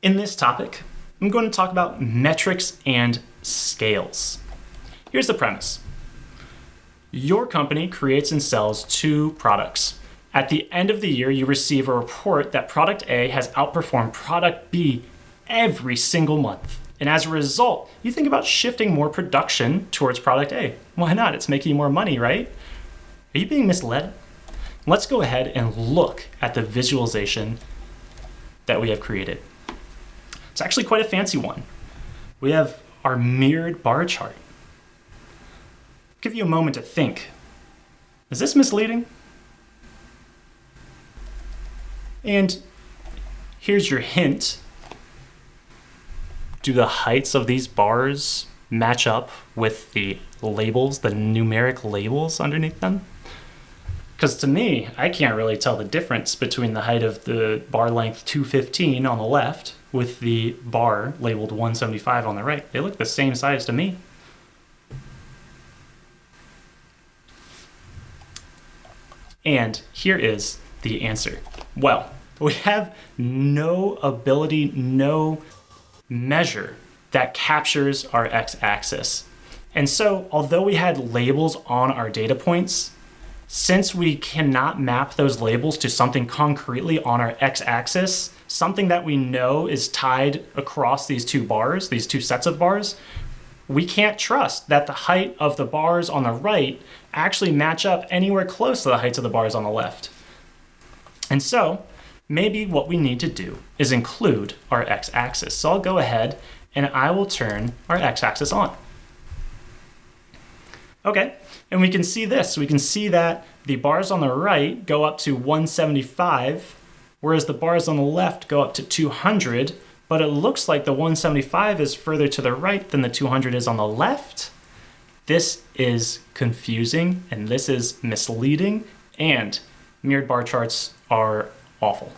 In this topic, I'm going to talk about metrics and scales. Here's the premise. Your company creates and sells 2 products. At the end of the year, you receive a report that product A has outperformed product B every single month. And as a result, you think about shifting more production towards product A. Why not? It's making you more money, right? Are you being misled? Let's go ahead and look at the visualization that we have created. It's actually quite a fancy one. We have our mirrored bar chart. I'll give you a moment to think. Is this misleading? And here's your hint. Do the heights of these bars match up with the labels, the numeric labels underneath them? Because to me, I can't really tell the difference between the height of the bar length 215 on the left with the bar labeled 175 on the right. They look the same size to me. And here is the answer. Well, we have no ability, no measure that captures our x-axis. And so, although we had labels on our data points, since we cannot map those labels to something concretely on our x-axis, something that we know is tied across these 2 bars, these 2 sets of bars, we can't trust that the height of the bars on the right actually match up anywhere close to the heights of the bars on the left. And so, maybe what we need to do is include our x-axis. So I'll go ahead and I will turn our x-axis on. Okay, and we can see this. We can see that the bars on the right go up to 175, whereas the bars on the left go up to 200, but it looks like the 175 is further to the right than the 200 is on the left. This is confusing, and this is misleading, and mirrored bar charts are awful.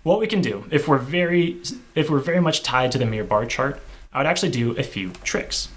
What we can do, if we're very much tied to the mirror bar chart, I would actually do a few tricks.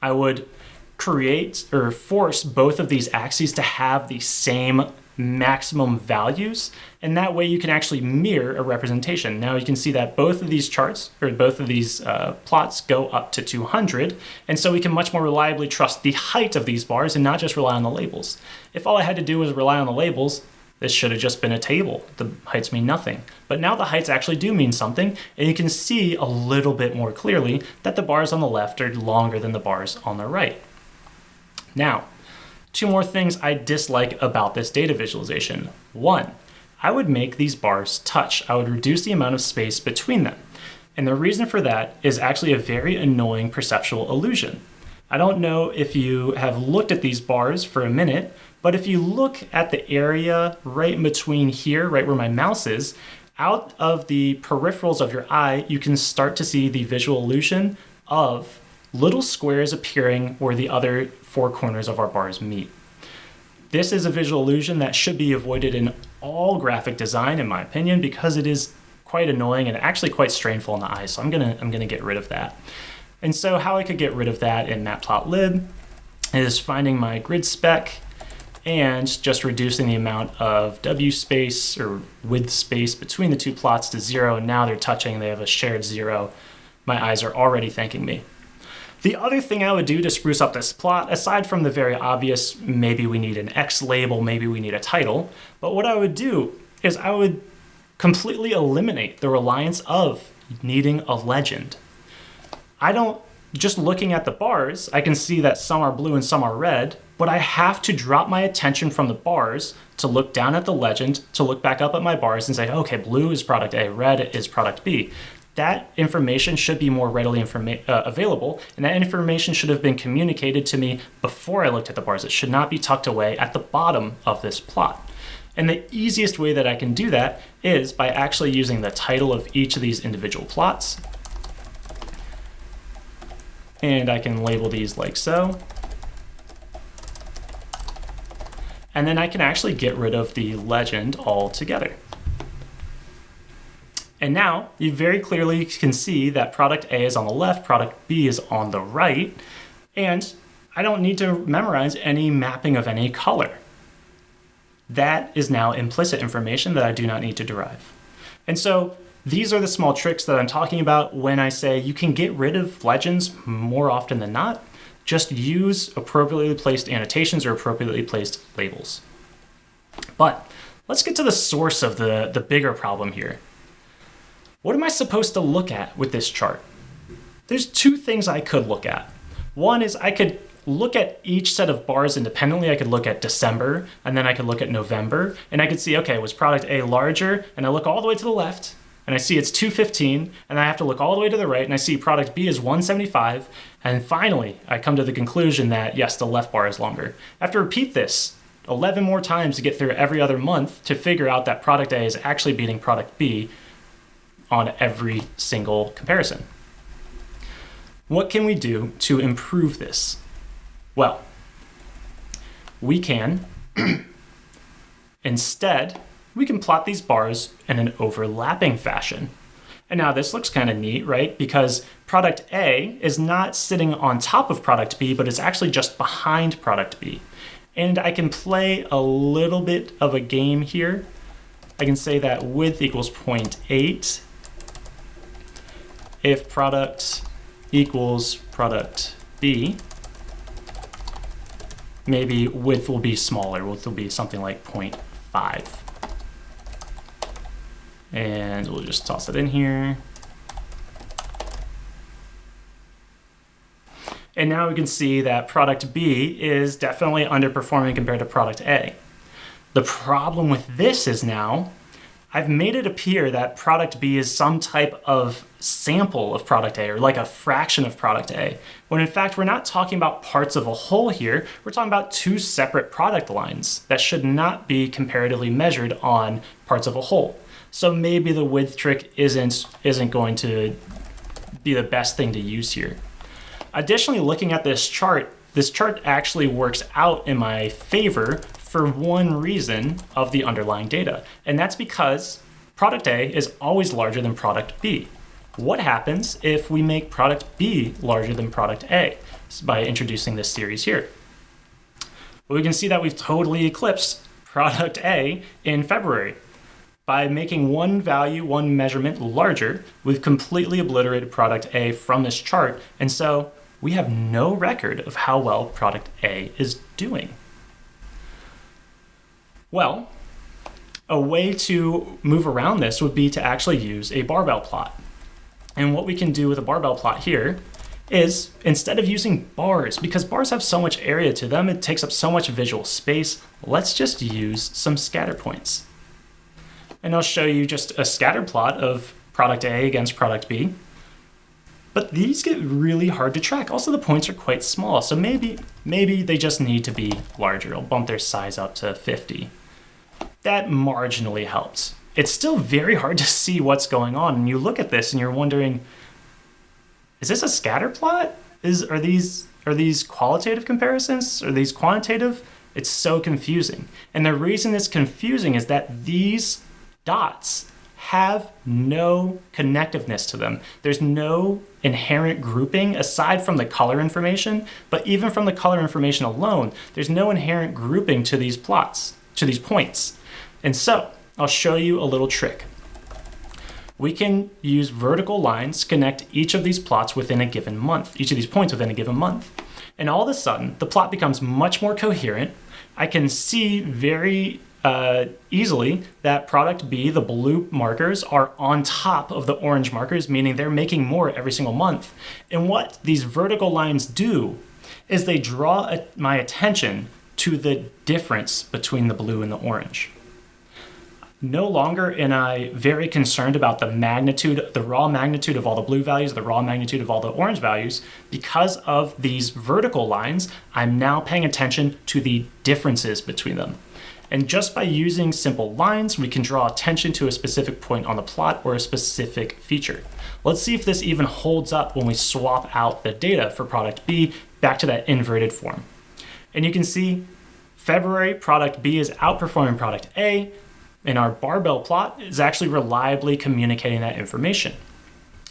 I would create or force both of these axes to have the same maximum values, and that way you can actually mirror a representation. Now you can see that both of these charts, or both of these plots go up to 200, and so we can much more reliably trust the height of these bars and not just rely on the labels. If all I had to do was rely on the labels, this should have just been a table. The heights mean nothing. But now the heights actually do mean something, and you can see a little bit more clearly that the bars on the left are longer than the bars on the right. Now, 2 more things I dislike about this data visualization. 1, I would make these bars touch. I would reduce the amount of space between them. And the reason for that is actually a very annoying perceptual illusion. I don't know if you have looked at these bars for a minute, but if you look at the area right in between here, right where my mouse is, out of the peripherals of your eye, you can start to see the visual illusion of little squares appearing where the other 4 corners of our bars meet. This is a visual illusion that should be avoided in all graphic design, in my opinion, because it is quite annoying and actually quite strainful in the eye. So I'm gonna get rid of that. And so how I could get rid of that in Matplotlib is finding my grid spec and just reducing the amount of W space or width space between the 2 plots to 0. And now they're touching, they have a shared 0. My eyes are already thanking me. The other thing I would do to spruce up this plot, aside from the very obvious, maybe we need an X label, maybe we need a title, but what I would do is I would completely eliminate the reliance of needing a legend. Just looking at the bars, I can see that some are blue and some are red, but I have to drop my attention from the bars to look down at the legend, to look back up at my bars and say, okay, blue is product A, red is product B. That information should be more readily available, and that information should have been communicated to me before I looked at the bars. It should not be tucked away at the bottom of this plot. And the easiest way that I can do that is by actually using the title of each of these individual plots. And I can label these like so. And then I can actually get rid of the legend altogether. And now you very clearly can see that product A is on the left, product B is on the right, and I don't need to memorize any mapping of any color. That is now implicit information that I do not need to derive. And so These are the small tricks that I'm talking about when I say you can get rid of legends more often than not. Just use appropriately placed annotations or appropriately placed labels. But let's get to the source of the bigger problem here. What am I supposed to look at with this chart? There's two things I could look at. One is I could look at each set of bars independently. I could look at December, and then I could look at November, and I could see, okay, was product A larger? And I look all the way to the left, and I see it's 215, and I have to look all the way to the right, and I see product B is 175, and finally, I come to the conclusion that, yes, the left bar is longer. I have to repeat this 11 more times to get through every other month to figure out that product A is actually beating product B on every single comparison. What can we do to improve this? Well, we can, instead, we can plot these bars in an overlapping fashion. And now this looks kind of neat, right? Because product A is not sitting on top of product B, but it's actually just behind product B. And I can play a little bit of a game here. I can say that width equals 0.8 if product equals product B. Maybe width will be smaller. Width will be something like 0.5. And we'll just toss it in here. And now we can see that product B is definitely underperforming compared to product A. The problem with this is now I've made it appear that product B is some type of sample of product A, or like a fraction of product A, when in fact we're not talking about parts of a whole here, we're talking about two separate product lines that should not be comparatively measured on parts of a whole. So maybe the width trick isn't going to be the best thing to use here. Additionally, looking at this chart actually works out in my favor for one reason of the underlying data, and that's because product A is always larger than product B. What happens if we make product B larger than product A by introducing this series here? Well, we can see that we've totally eclipsed product A in February. By making one value, one measurement larger, we've completely obliterated product A from this chart, and so we have no record of how well product A is doing. Well, a way to move around this would be to actually use a barbell plot. And what we can do with a barbell plot here is, instead of using bars, because bars have so much area to them, it takes up so much visual space, let's just use some scatter points. And I'll show you just a scatter plot of product A against product B. But these get really hard to track. Also, the points are quite small, so maybe they just need to be larger. I'll bump their size up to 50. That marginally helps. It's still very hard to see what's going on, and you look at this and you're wondering, is this a scatter plot? Are these qualitative comparisons? Are these quantitative? It's so confusing. And the reason it's confusing is that these dots have no connectiveness to them. There's no inherent grouping aside from the color information, but even from the color information alone, there's no inherent grouping to these plots, to these points. And so I'll show you a little trick. We can use vertical lines to connect each of these plots within a given month, each of these points within a given month. And all of a sudden, the plot becomes much more coherent. I can see very easily that product B, the blue markers, are on top of the orange markers, meaning they're making more every single month. And what these vertical lines do is they draw my attention to the difference between the blue and the orange. No longer am I very concerned about the magnitude, the raw magnitude of all the blue values, the raw magnitude of all the orange values. Because of these vertical lines, I'm now paying attention to the differences between them. And just by using simple lines, we can draw attention to a specific point on the plot or a specific feature. Let's see if this even holds up when we swap out the data for product B back to that inverted form. And you can see February, product B is outperforming product A, and our barbell plot is actually reliably communicating that information.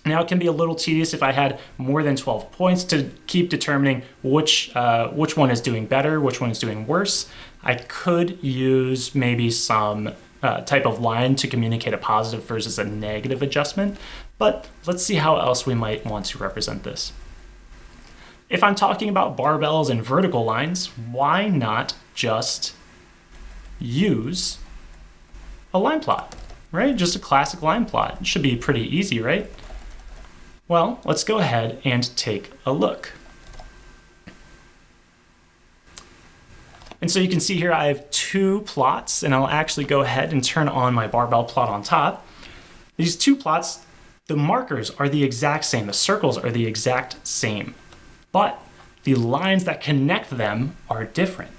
Now, it can be a little tedious if I had more than 12 points to keep determining which one is doing better, which one is doing worse. I could use maybe some type of line to communicate a positive versus a negative adjustment, but let's see how else we might want to represent this. If I'm talking about barbells and vertical lines, why not just use a line plot, right? Just a classic line plot. It should be pretty easy, right? Well, let's go ahead and take a look. And so you can see here I have two plots, and I'll actually go ahead and turn on my barbell plot on top. These two plots, the markers are the exact same. The circles are the exact same, but the lines that connect them are different.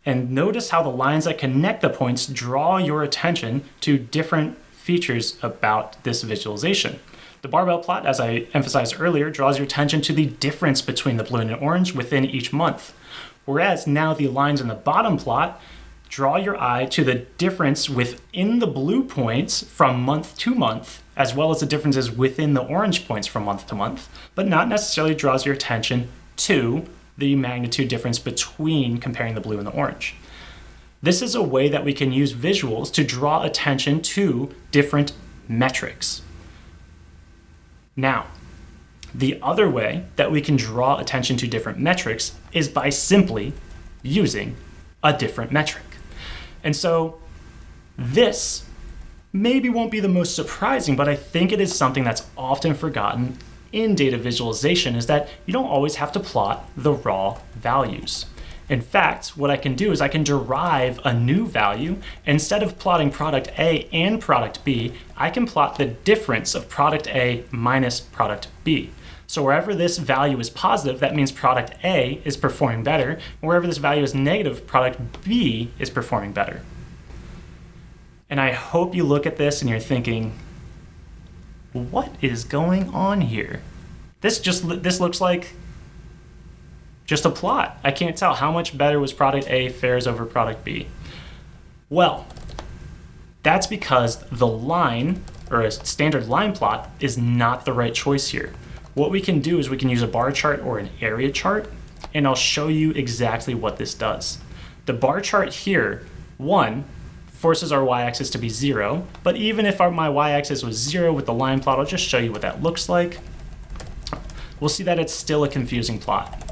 And notice how the lines that connect the points draw your attention to different features about this visualization. The barbell plot, as I emphasized earlier, draws your attention to the difference between the blue and the orange within each month. Whereas now the lines in the bottom plot draw your eye to the difference within the blue points from month to month, as well as the differences within the orange points from month to month, but not necessarily draws your attention to the magnitude difference between comparing the blue and the orange. This is a way that we can use visuals to draw attention to different metrics. Now, the other way that we can draw attention to different metrics is by simply using a different metric. And so this maybe won't be the most surprising, but I think it is something that's often forgotten in data visualization, is that you don't always have to plot the raw values. In fact, what I can do is I can derive a new value. Instead of plotting product A and product B, I can plot the difference of product A minus product B. So wherever this value is positive, that means product A is performing better. And wherever this value is negative, product B is performing better. And I hope you look at this and you're thinking, what is going on here? This looks like just a plot. I can't tell how much better was product A fares over product B. Well, that's because the line, or a standard line plot, is not the right choice here. What we can do is we can use a bar chart or an area chart, and I'll show you exactly what this does. The bar chart here, one, forces our y-axis to be 0, but even if my y-axis was 0 with the line plot, I'll just show you what that looks like. We'll see that it's still a confusing plot.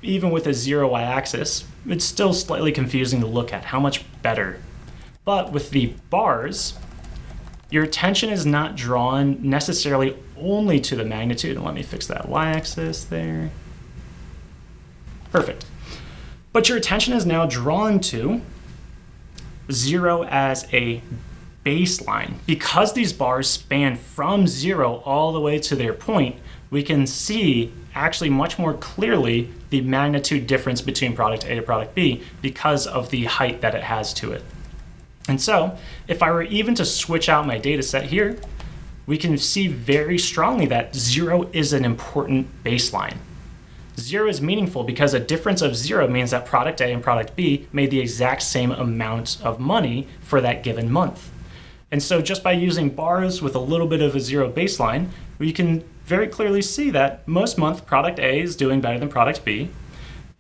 Even with a 0 y-axis, it's still slightly confusing to look at. How much better? But with the bars, your attention is not drawn necessarily only to the magnitude. And let me fix that y-axis there. Perfect. But your attention is now drawn to 0 as a baseline. Because these bars span from 0 all the way to their point, we can see actually much more clearly the magnitude difference between product A and product B because of the height that it has to it. And so if I were even to switch out my data set here, we can see very strongly that 0 is an important baseline. 0 is meaningful because a difference of 0 means that product A and product B made the exact same amount of money for that given month. And so just by using bars with a little bit of a 0 baseline, we can very clearly see that most month product A is doing better than product B.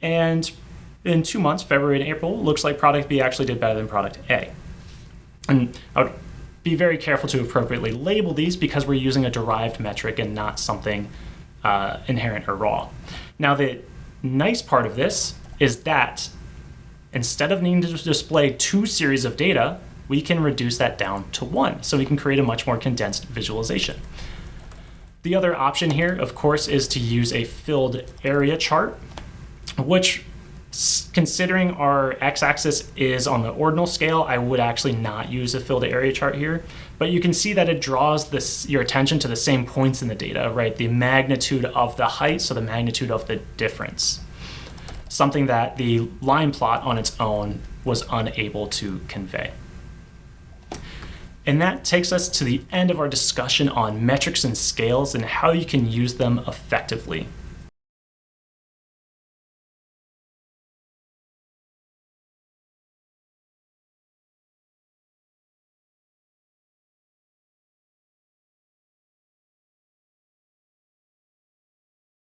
And in 2 months, February and April, looks like product B actually did better than product A. And I would be very careful to appropriately label these because we're using a derived metric and not something inherent or raw. Now, the nice part of this is that instead of needing to display 2 series of data, we can reduce that down to 1. So we can create a much more condensed visualization. The other option here, of course, is to use a filled area chart, which, considering our x-axis is on the ordinal scale, I would actually not use a filled area chart here. But you can see that it draws your attention to the same points in the data, right? The magnitude of the height, so the magnitude of the difference. Something that the line plot on its own was unable to convey. And that takes us to the end of our discussion on metrics and scales and how you can use them effectively.